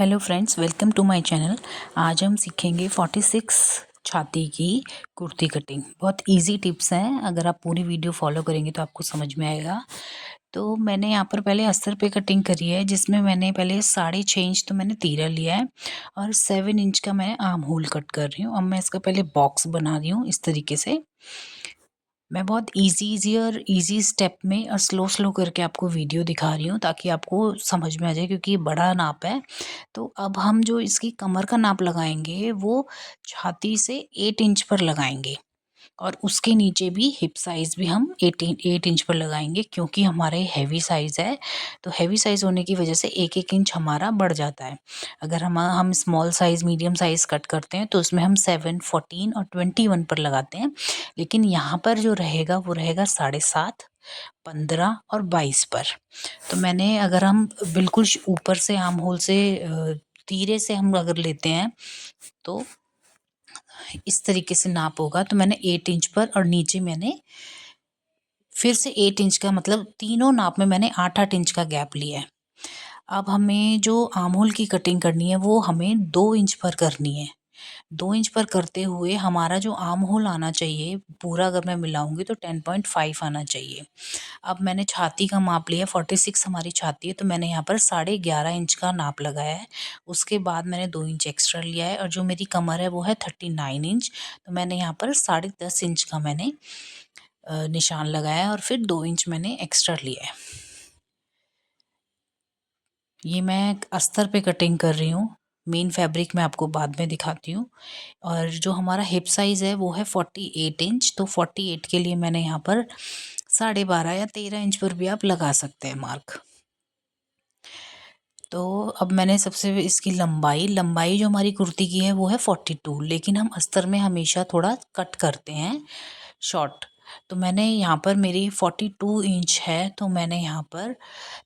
Hello friends, welcome to my channel. आज हम सीखेंगे 46 छाती की कुर्ती कटिंग। बहुत इजी टिप्स हैं, अगर आप पूरी वीडियो फॉलो करेंगे तो आपको समझ में आएगा। तो मैंने यहाँ पर पहले अस्तर पे कटिंग करी है, जिसमें मैंने पहले 6.5 इंच तो मैंने तीरा लिया है और 7 इंच का मैं आर्म होल कट कर रही हूँ। अब मैं इसका पहले बॉक्स बना रही हूँ इस तरीके से। मैं बहुत इजी और इजी स्टेप में और स्लो करके आपको वीडियो दिखा रही हूँ ताकि आपको समझ में आ जाए, क्योंकि ये बड़ा नाप है। तो अब हम जो इसकी कमर का नाप लगाएंगे वो छाती से 8 इंच पर लगाएंगे और उसके नीचे भी हिप साइज़ भी हम 8 इंच पर लगाएंगे, क्योंकि हमारे हैवी साइज़ है। तो हैवी साइज़ होने की वजह से एक एक इंच हमारा बढ़ जाता है। अगर हम small size medium size cut करते हैं तो उसमें हम 7, 14 और 21 पर लगाते हैं, लेकिन यहाँ पर जो रहेगा वो रहेगा 7.5, 15 और 22 पर। तो मैंने अगर हम बिल्कुल ऊपर से आर्म होल से तीरे से हम अगर लेते हैं तो इस तरीके से नाप होगा। तो मैंने 8 इंच पर और नीचे मैंने फिर से 8 इंच का, मतलब तीनों नाप में मैंने 8-8 इंच का गैप लिया है। अब हमें जो आर्म होल की कटिंग करनी है वो हमें 2 इंच पर करनी है। 2 इंच पर करते हुए हमारा जो आर्म होल आना चाहिए पूरा, अगर मैं मिलाऊंगी तो 10.5 आना चाहिए। अब मैंने छाती का माप लिया, 46 हमारी छाती है, तो मैंने यहाँ पर 11.5 इंच का नाप लगाया है। उसके बाद मैंने 2 इंच एक्स्ट्रा लिया है और जो मेरी कमर है वो है 39 इंच। तो मैंने यहाँ पर 10.5 इंच का मैंने निशान लगाया है और फिर 2 इंच मैंने एक्स्ट्रा लिया है। ये मैं अस्तर पे कटिंग कर रही हूँ, मेन फैब्रिक मैं आपको बाद में दिखाती हूँ। और जो हमारा हिप साइज़ है वो है 48 इंच। तो 48 के लिए मैंने यहाँ पर 12.5 या 13 इंच पर भी आप लगा सकते हैं मार्क। तो अब मैंने सबसे इसकी लंबाई जो हमारी कुर्ती की है वो है 42, लेकिन हम अस्तर में हमेशा थोड़ा कट करते हैं शॉर्ट। तो मैंने यहाँ पर मेरी 42 इंच है, तो मैंने यहाँ पर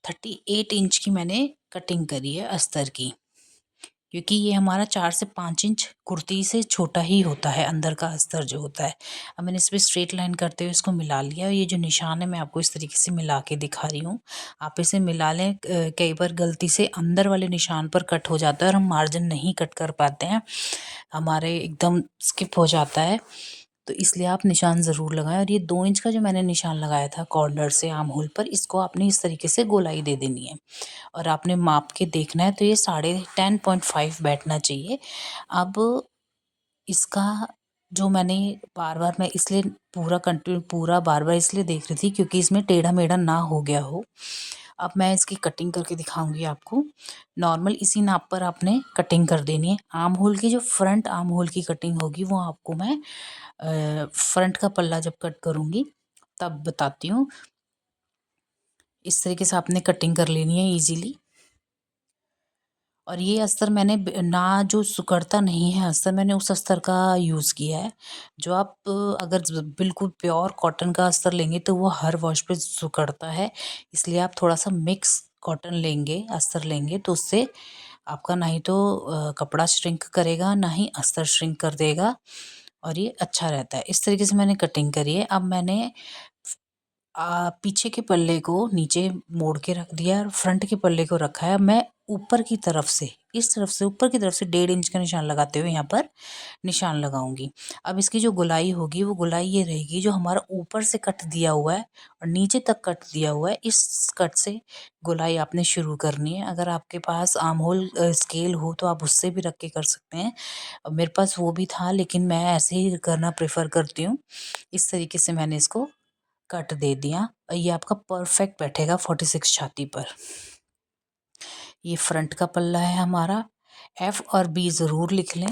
38 इंच की मैंने कटिंग करी है अस्तर की, क्योंकि ये हमारा 4 से 5 इंच कुर्ती से छोटा ही होता है अंदर का अस्तर जो होता है। अब मैंने इस पर स्ट्रेट लाइन करते हुए इसको मिला लिया और ये जो निशान है मैं आपको इस तरीके से मिला के दिखा रही हूँ। आप इसे मिला लें। कई बार गलती से अंदर वाले निशान पर कट हो जाता है और हम मार्जिन नहीं कट कर पाते हैं, हमारे एकदम स्किप हो जाता है। तो इसलिए आप निशान ज़रूर लगाएं। और ये 2 इंच का जो मैंने निशान लगाया था कॉर्नर से आर्म होल पर, इसको आपने इस तरीके से गोलाई दे देनी है और आपने माप के देखना है। तो ये 10.5 बैठना चाहिए। अब इसका जो मैंने बार बार, मैं इसलिए पूरा बार बार इसलिए देख रही थी क्योंकि इसमें टेढ़ा मेढ़ा ना हो गया हो। अब मैं इसकी कटिंग करके दिखाऊंगी आपको। नॉर्मल इसी नाप पर आपने कटिंग कर देनी है। आर्म होल की जो फ्रंट आर्म होल की कटिंग होगी वो आपको मैं फ्रंट का पल्ला जब कट करूंगी तब बताती हूँ। इस तरीके से आपने कटिंग कर लेनी है इजीली। और ये अस्तर मैंने ना जो सिकुड़ता नहीं है अस्तर, मैंने उस अस्तर का यूज़ किया है। जो आप अगर बिल्कुल प्योर कॉटन का अस्तर लेंगे तो वो हर वॉश पे सिकुड़ता है, इसलिए आप थोड़ा सा मिक्स कॉटन लेंगे, अस्तर लेंगे, तो उससे आपका ना ही तो कपड़ा श्रिंक करेगा, ना ही अस्तर श्रिंक कर देगा और ये अच्छा रहता है। इस तरीके से मैंने कटिंग करी है। अब मैंने पीछे के पल्ले को नीचे मोड़ के रख दिया और फ्रंट के पल्ले को रखा है। मैं ऊपर की तरफ से, इस तरफ से ऊपर की तरफ से 1.5 इंच का निशान लगाते हुए यहाँ पर निशान लगाऊंगी। अब इसकी जो गोलाई होगी वो गोलाई ये रहेगी, जो हमारा ऊपर से कट दिया हुआ है और नीचे तक कट दिया हुआ है, इस कट से गोलाई आपने शुरू करनी है। अगर आपके पास आर्म होल स्केल हो तो आप उससे भी रख के कर सकते हैं। मेरे पास वो भी था, लेकिन मैं ऐसे ही करना प्रेफर करती हूँ। इस तरीके से मैंने इसको कट दे दिया और ये आपका परफेक्ट बैठेगा 46 छाती पर। ये फ्रंट का पल्ला है हमारा। F और B ज़रूर लिख लें,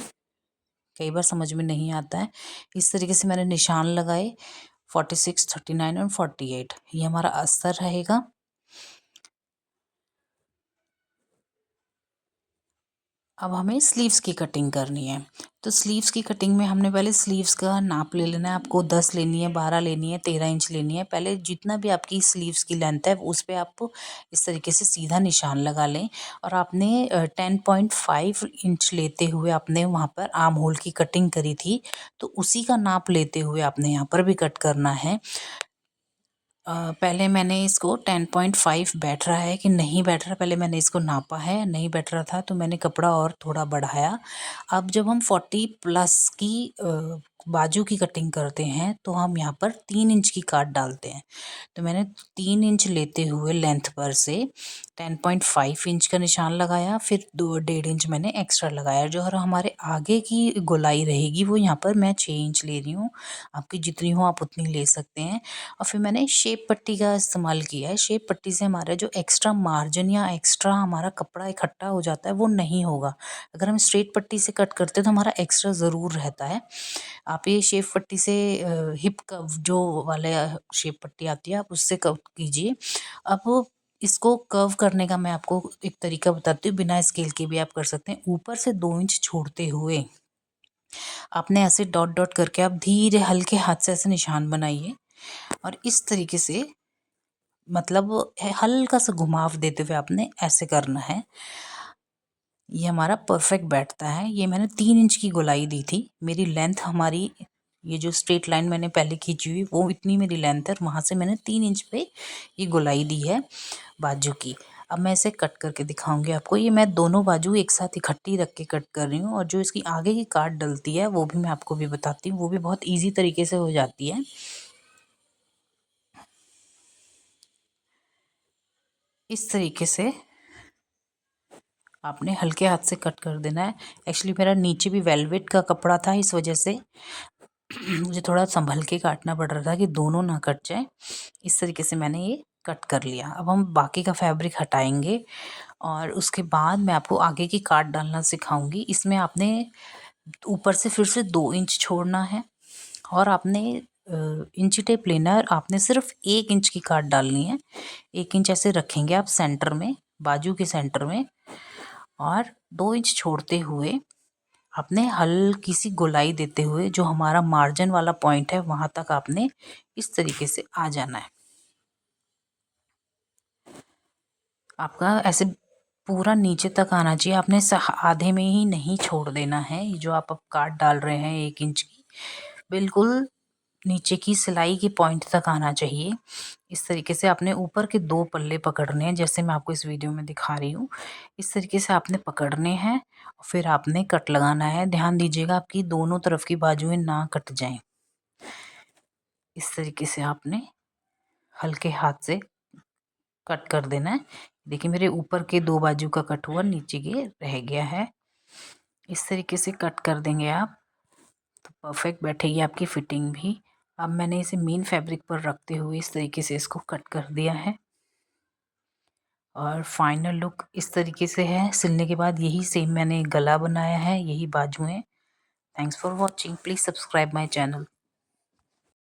कई बार समझ में नहीं आता है। इस तरीके से मैंने निशान लगाए 46, 39 और 48। ये हमारा अस्तर रहेगा। अब हमें स्लीव्स की कटिंग करनी है। तो स्लीव्स की कटिंग में हमने पहले स्लीव्स का नाप ले लेना है। आपको 10 लेनी है, 12 लेनी है, 13 इंच लेनी है। पहले जितना भी आपकी स्लीव्स की लेंथ है उस पे आप इस तरीके से सीधा निशान लगा लें और आपने 10.5 इंच लेते हुए आपने वहाँ पर आर्म होल की कटिंग करी थी, तो उसी का नाप लेते हुए आपने यहाँ पर भी कट करना है। पहले मैंने इसको 10.5 बैठ रहा है कि नहीं बैठ रहा, पहले मैंने इसको नापा है, नहीं बैठ रहा था तो मैंने कपड़ा और थोड़ा बढ़ाया। अब जब हम 40 प्लस की बाजू की कटिंग करते हैं तो हम यहाँ पर 3 इंच की काट डालते हैं। तो मैंने 3 इंच लेते हुए लेंथ पर से 10.5 इंच का निशान लगाया, फिर 2.5 इंच मैंने एक्स्ट्रा लगाया। जो हमारे आगे की गोलाई रहेगी वो यहाँ पर मैं 6 इंच ले रही हूँ, आपकी जितनी हो आप उतनी ले सकते हैं। और फिर मैंने शेप पट्टी का इस्तेमाल किया है। शेप पट्टी से हमारा जो एक्स्ट्रा मार्जिन या एक्स्ट्रा हमारा कपड़ा इकट्ठा हो जाता है वो नहीं होगा। अगर हम स्ट्रेट पट्टी से कट करते हैं तो हमारा एक्स्ट्रा ज़रूर रहता है। आप ये शेप पट्टी से हिप कव जो वाले शेप पट्टी आती है आप उससे कव कीजिए। अब इसको कर्व करने का मैं आपको एक तरीका बताती हूँ, बिना स्केल के भी आप कर सकते हैं। ऊपर से 2 इंच छोड़ते हुए आपने ऐसे डॉट डॉट करके आप धीरे हल्के हाथ से ऐसे निशान बनाइए और इस तरीके से मतलब हल्का सा घुमाव देते हुए आपने ऐसे करना है। ये हमारा परफेक्ट बैठता है। ये मैंने 3 इंच की गोलाई दी थी। मेरी लेंथ हमारी ये जो स्ट्रेट लाइन मैंने पहले खींची हुई वो इतनी मेरी लेंथ है, वहाँ से मैंने 3 इंच पे ये गोलाई दी है बाजू की। अब मैं इसे कट करके दिखाऊंगी आपको। ये मैं दोनों बाजू एक साथ इकट्ठी रख के कट कर रही हूँ और जो इसकी आगे की काट डलती है वो भी मैं आपको भी बताती हूँ, वो भी बहुत ईजी तरीके से हो जाती है। इस तरीके से आपने हल्के हाथ से कट कर देना है। एक्चुअली मेरा नीचे भी वेलवेट का कपड़ा था, इस वजह से मुझे थोड़ा संभल के काटना पड़ रहा था कि दोनों ना कट जाए। इस तरीके से मैंने ये कट कर लिया। अब हम बाकी का फैब्रिक हटाएंगे और उसके बाद मैं आपको आगे की काट डालना सिखाऊंगी। इसमें आपने ऊपर से फिर से 2 इंच छोड़ना है और आपने इंची टेप लेना है और आपने सिर्फ 1 इंच की काट डालनी है। 1 इंच ऐसे रखेंगे आप सेंटर में, बाजू के सेंटर में, और 2 इंच छोड़ते हुए आपने हल्की सी गोलाई देते हुए जो हमारा मार्जिन वाला पॉइंट है वहाँ तक आपने इस तरीके से आ जाना है। आपका ऐसे पूरा नीचे तक आना चाहिए, आपने आधे में ही नहीं छोड़ देना है। ये जो आप अब काट डाल रहे हैं 1 इंच की, बिल्कुल नीचे की सिलाई के पॉइंट तक आना चाहिए। इस तरीके से आपने ऊपर के 2 पल्ले पकड़ने हैं, जैसे मैं आपको इस वीडियो में दिखा रही हूँ। इस तरीके से आपने पकड़ने हैं, फिर आपने कट लगाना है। ध्यान दीजिएगा आपकी दोनों तरफ की बाजुएं ना कट जाएं। इस तरीके से आपने हल्के हाथ से कट कर देना है। देखिए मेरे ऊपर के 2 बाजू का कट हुआ, नीचे के रह गया है। इस तरीके से कट कर देंगे आप तो परफेक्ट बैठेगी आपकी फिटिंग भी। अब मैंने इसे मेन फैब्रिक पर रखते हुए इस तरीके से इसको कट कर दिया है और फाइनल लुक इस तरीके से है। सिलने के बाद यही सेम मैंने गला बनाया है, यही बाजुएं। Thanks for watching, please subscribe my channel.